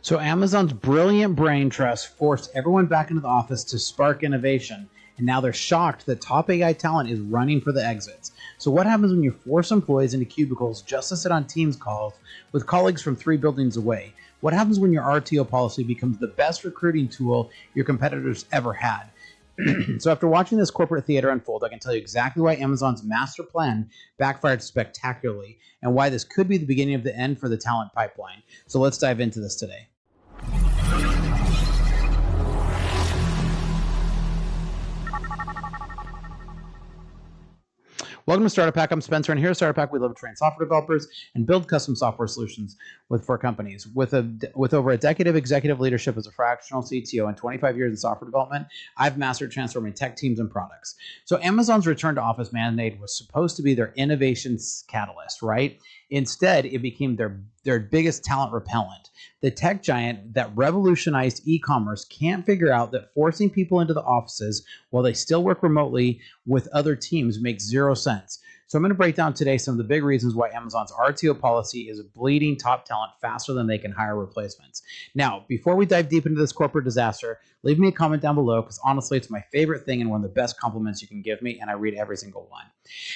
So Amazon's brilliant brain trust forced everyone back into the office to spark innovation, and now they're shocked that top AI talent is running for the exits. So what happens when you force employees into cubicles just to sit on Teams calls with colleagues from 3 buildings away? What happens when your RTO policy becomes the best recruiting tool your competitors ever had? So after watching this corporate theater unfold, I can tell you exactly why Amazon's master plan backfired spectacularly and why this could be the beginning of the end for the talent pipeline. So let's dive into this today. Welcome to Startup Hack. I'm Spencer, and here at Startup Hack, we love to train software developers and build custom software solutions for companies. With over a decade of executive leadership as a fractional CTO and 25 years in software development, I've mastered transforming tech teams and products. So Amazon's return to office mandate was supposed to be their innovation catalyst, right? Instead, it became their biggest talent repellent. The tech giant that revolutionized e-commerce can't figure out that forcing people into the offices while they still work remotely with other teams makes zero sense. So I'm going to break down today some of the big reasons why Amazon's RTO policy is bleeding top talent faster than they can hire replacements. Now, before we dive deep into this corporate disaster, leave me a comment down below because honestly, it's my favorite thing and one of the best compliments you can give me, and I read every single one.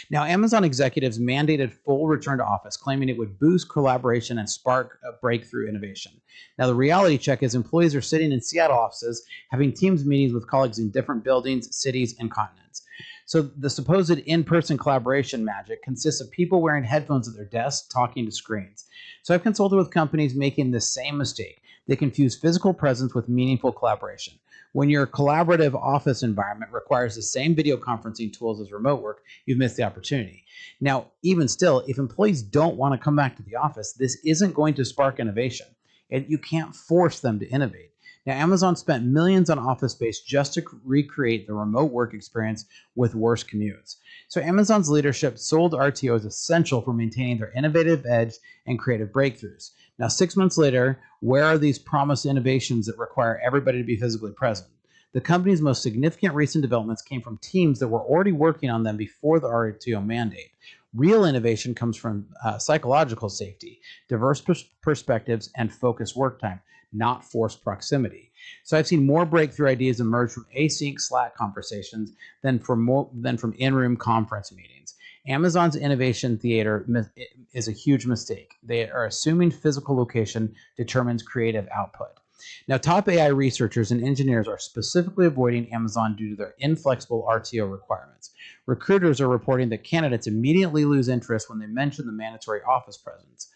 Now, Amazon executives mandated full return to office, claiming it would boost collaboration and spark a breakthrough innovation. Now, the reality check is employees are sitting in Seattle offices having Teams meetings with colleagues in different buildings, cities, and continents. So the supposed in-person collaboration magic consists of people wearing headphones at their desks talking to screens. So I've consulted with companies making the same mistake. They confuse physical presence with meaningful collaboration. When your collaborative office environment requires the same video conferencing tools as remote work, you've missed the opportunity. Now, even still, if employees don't want to come back to the office, this isn't going to spark innovation. And you can't force them to innovate. Now, Amazon spent millions on office space just to recreate the remote work experience with worse commutes. So Amazon's leadership sold RTO as essential for maintaining their innovative edge and creative breakthroughs. Now, 6 months later, where are these promised innovations that require everybody to be physically present? The company's most significant recent developments came from teams that were already working on them before the RTO mandate. Real innovation comes from psychological safety, diverse perspectives, and focused work time, not forced proximity. So I've seen more breakthrough ideas emerge from async Slack conversations than from in-room conference meetings. Amazon's innovation theater is a huge mistake. They are assuming physical location determines creative output. Now, top AI researchers and engineers are specifically avoiding Amazon due to their inflexible RTO requirements. Recruiters are reporting that candidates immediately lose interest when they mention the mandatory office presence.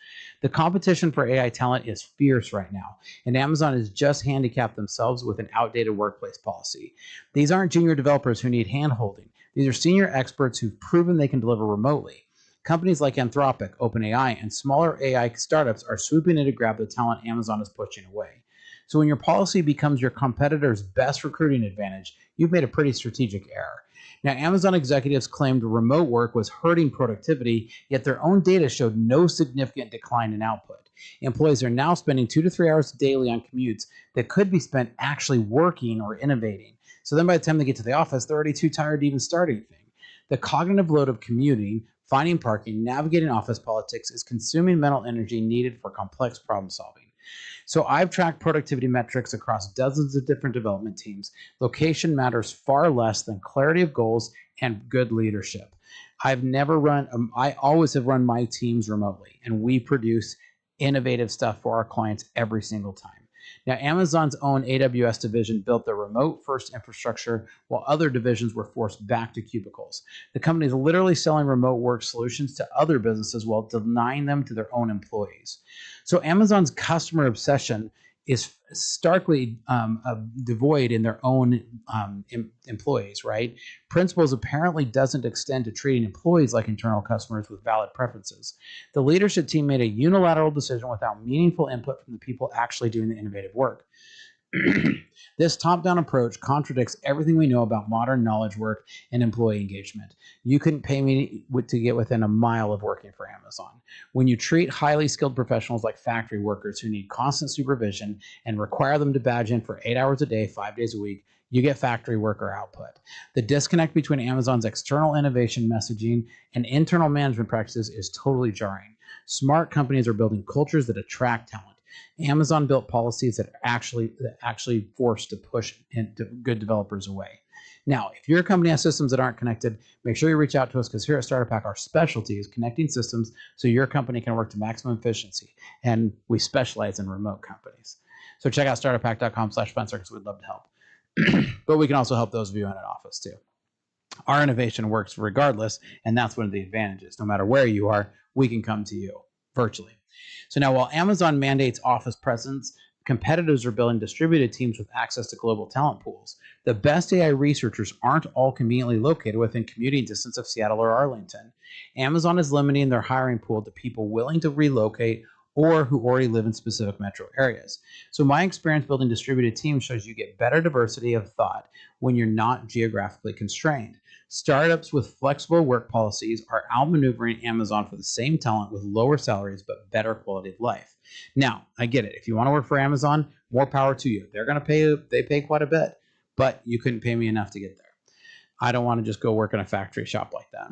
The competition for AI talent is fierce right now, and Amazon has just handicapped themselves with an outdated workplace policy. These aren't junior developers who need hand-holding. These are senior experts who've proven they can deliver remotely. Companies like Anthropic, OpenAI, and smaller AI startups are swooping in to grab the talent Amazon is pushing away. So when your policy becomes your competitor's best recruiting advantage, you've made a pretty strategic error. Now, Amazon executives claimed remote work was hurting productivity, yet their own data showed no significant decline in output. Employees are now spending 2 to 3 hours daily on commutes that could be spent actually working or innovating. So then by the time they get to the office, they're already too tired to even start anything. The cognitive load of commuting, finding parking, navigating office politics is consuming mental energy needed for complex problem solving. So I've tracked productivity metrics across dozens of different development teams. Location matters far less than clarity of goals and good leadership. I always have run my teams remotely, and we produce innovative stuff for our clients every single time. Now, Amazon's own AWS division built their remote-first infrastructure while other divisions were forced back to cubicles. The company is literally selling remote work solutions to other businesses while denying them to their own employees. So Amazon's customer obsession is starkly devoid in their own employees, right? Principles apparently doesn't extend to treating employees like internal customers with valid preferences. The leadership team made a unilateral decision without meaningful input from the people actually doing the innovative work. This top-down approach contradicts everything we know about modern knowledge work and employee engagement. You couldn't pay me to get within a mile of working for Amazon. When you treat highly skilled professionals like factory workers who need constant supervision and require them to badge in for 8 hours a day, 5 days a week, you get factory worker output. The disconnect between Amazon's external innovation messaging and internal management practices is totally jarring. Smart companies are building cultures that attract talent. Amazon built policies that actually forced to push good developers away. Now, if your company has systems that aren't connected, make sure you reach out to us, because here at Starter Pack, our specialty is connecting systems so your company can work to maximum efficiency. And we specialize in remote companies. So check out starterpack.com/Spencer, because we'd love to help. But we can also help those of you in an office too. Our innovation works regardless, and that's one of the advantages. No matter where you are, we can come to you virtually. So now, while Amazon mandates office presence, competitors are building distributed teams with access to global talent pools. The best AI researchers aren't all conveniently located within commuting distance of Seattle or Arlington. Amazon is limiting their hiring pool to people willing to relocate or who already live in specific metro areas. So my experience building distributed teams shows you get better diversity of thought when you're not geographically constrained. Startups with flexible work policies are outmaneuvering Amazon for the same talent with lower salaries but better quality of life. Now, I get it. If you want to work for Amazon, more power to you. They're going to pay, they pay quite a bit, but you couldn't pay me enough to get there. I don't want to just go work in a factory shop like that.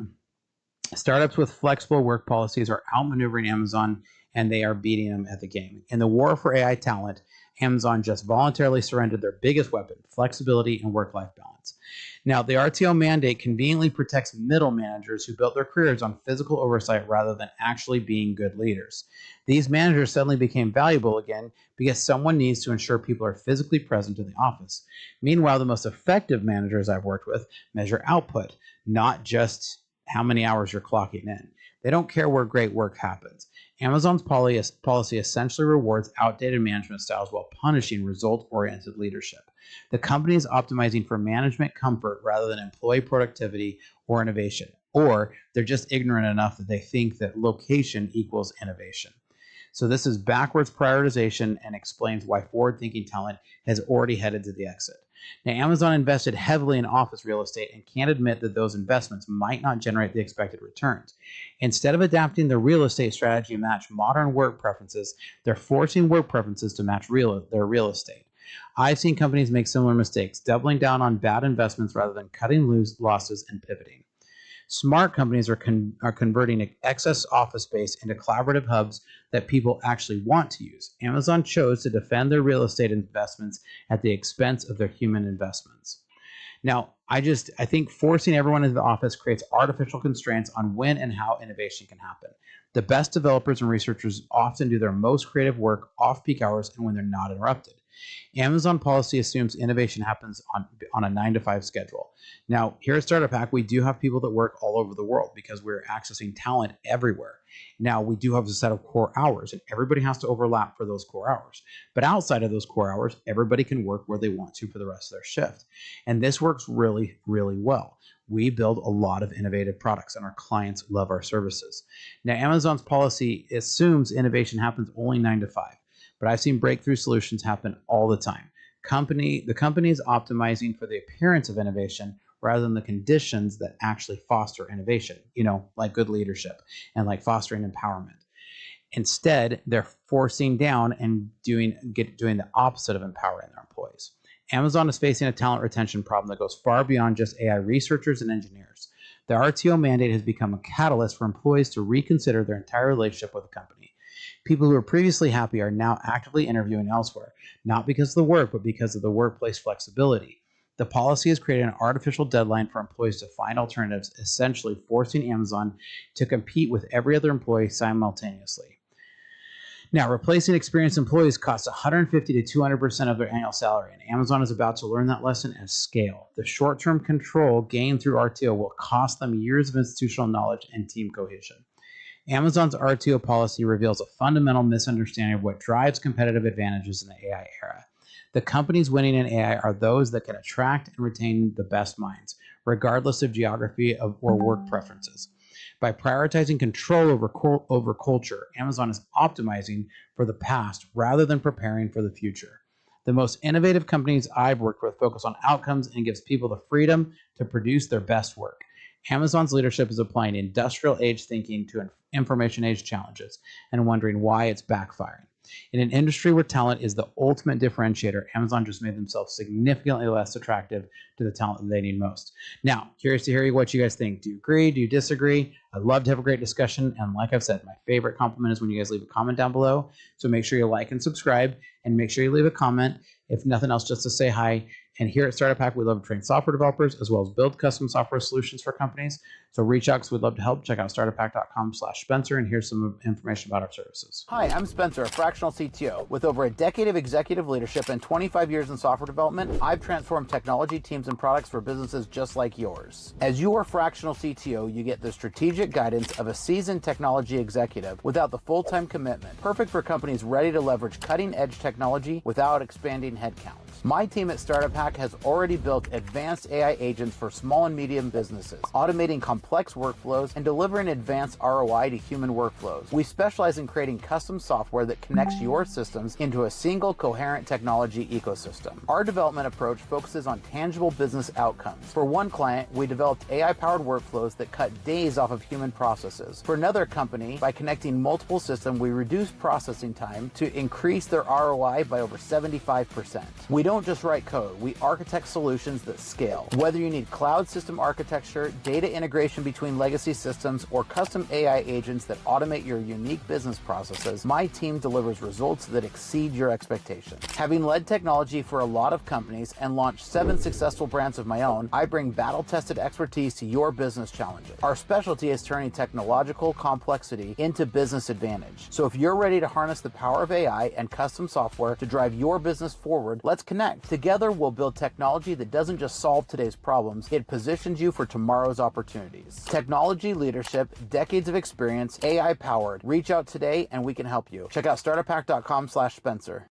Startups with flexible work policies are outmaneuvering Amazon, and they are beating them at the game. In the war for AI talent, Amazon just voluntarily surrendered their biggest weapon, flexibility and work-life balance. Now, the RTO mandate conveniently protects middle managers who built their careers on physical oversight rather than actually being good leaders. These managers suddenly became valuable again because someone needs to ensure people are physically present in the office. Meanwhile, the most effective managers I've worked with measure output, not just how many hours you're clocking in. They don't care where great work happens. Amazon's policy essentially rewards outdated management styles while punishing result-oriented leadership. The company is optimizing for management comfort rather than employee productivity or innovation, or they're just ignorant enough that they think that location equals innovation. So this is backwards prioritization and explains why forward-thinking talent has already headed to the exit. Now, Amazon invested heavily in office real estate and can't admit that those investments might not generate the expected returns. Instead of adapting their real estate strategy to match modern work preferences, they're forcing work preferences to match their real estate. I've seen companies make similar mistakes, doubling down on bad investments rather than cutting loose losses and pivoting. Smart companies are converting excess office space into collaborative hubs that people actually want to use. Amazon chose to defend their real estate investments at the expense of their human investments. Now, I think forcing everyone into the office creates artificial constraints on when and how innovation can happen. The best developers and researchers often do their most creative work off-peak hours and when they're not interrupted. Amazon policy assumes innovation happens on a 9-to-5 schedule. Now, here at Startup Hack, we do have people that work all over the world because we're accessing talent everywhere. Now, we do have a set of core hours, and everybody has to overlap for those core hours. But outside of those core hours, everybody can work where they want to for the rest of their shift. And this works really, really well. We build a lot of innovative products, and our clients love our services. Now, Amazon's policy assumes innovation happens only 9 to 5. But I've seen breakthrough solutions happen all the time. The company is optimizing for the appearance of innovation rather than the conditions that actually foster innovation, like good leadership and like fostering empowerment. Instead, they're forcing down and doing the opposite of empowering their employees. Amazon is facing a talent retention problem that goes far beyond just AI researchers and engineers. The RTO mandate has become a catalyst for employees to reconsider their entire relationship with the company. People who were previously happy are now actively interviewing elsewhere, not because of the work, but because of the workplace flexibility. The policy has created an artificial deadline for employees to find alternatives, essentially forcing Amazon to compete with every other employee simultaneously. Now, replacing experienced employees costs 150 to 200% of their annual salary, and Amazon is about to learn that lesson at scale. The short-term control gained through RTO will cost them years of institutional knowledge and team cohesion. Amazon's RTO policy reveals a fundamental misunderstanding of what drives competitive advantages in the AI era. The companies winning in AI are those that can attract and retain the best minds, regardless of geography or work preferences. By prioritizing control over culture, Amazon is optimizing for the past rather than preparing for the future. The most innovative companies I've worked with focus on outcomes and gives people the freedom to produce their best work. Amazon's leadership is applying industrial age thinking to information age challenges and wondering why it's backfiring. In an industry where talent is the ultimate differentiator, Amazon just made themselves significantly less attractive to the talent that they need most. Now, curious to hear what you guys think. Do you agree? Do you disagree? I love to have a great discussion. And like I've said, my favorite compliment is when you guys leave a comment down below. So make sure you like and subscribe, and make sure you leave a comment. If nothing else, just to say hi. And here at Startup Hack, we love to train software developers as well as build custom software solutions for companies. So reach out because we'd love to help. Check out startuphack.com/Spencer, and here's some information about our services. Hi, I'm Spencer, a fractional CTO. With over a decade of executive leadership and 25 years in software development, I've transformed technology teams and products for businesses just like yours. As your fractional CTO, you get the strategic guidance of a seasoned technology executive without the full-time commitment. Perfect for companies ready to leverage cutting-edge technology without expanding headcount. My team at Startup Hack has already built advanced AI agents for small and medium businesses, automating complex workflows and delivering advanced ROI to human workflows. We specialize in creating custom software that connects your systems into a single coherent technology ecosystem. Our development approach focuses on tangible business outcomes. For one client, we developed AI-powered workflows that cut days off of human processes. For another company, by connecting multiple systems, we reduced processing time to increase their ROI by over 75%. We don't just write code, we architect solutions that scale. Whether you need cloud system architecture, data integration between legacy systems, or custom AI agents that automate your unique business processes, my team delivers results that exceed your expectations. Having led technology for a lot of companies and launched 7 successful brands of my own, I bring battle-tested expertise to your business challenges. Our specialty is turning technological complexity into business advantage. So if you're ready to harness the power of AI and custom software to drive your business forward, let's connect. Together, we'll build technology that doesn't just solve today's problems, it positions you for tomorrow's opportunities. Technology leadership, decades of experience, AI powered. Reach out today and we can help you. Check out startuphack.com/Spencer.